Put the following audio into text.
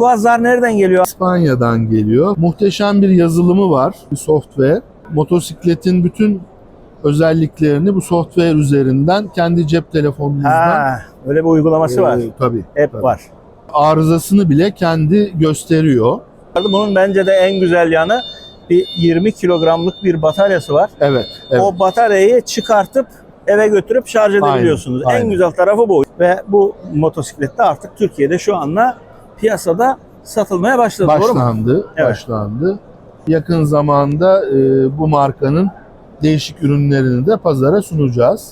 Quasar nereden geliyor? İspanya'dan geliyor. Muhteşem bir yazılımı var, bir software. Motosikletin bütün özelliklerini bu software üzerinden kendi cep telefonunuzdan Ha, öyle bir uygulaması var. tabii, App tabii. var. Arızasını bile kendi gösteriyor. Bunun bence de en güzel yanı bir 20 kilogramlık bir bataryası var. Evet, evet. O bataryayı çıkartıp eve götürüp şarj edebiliyorsunuz. Aynen. En güzel tarafı bu. Ve bu motosikletler artık Türkiye'de şu anda piyasada satılmaya başladı. Doğru mu? Evet. Başlandı. Yakın zamanda bu markanın değişik ürünlerini de pazara sunacağız.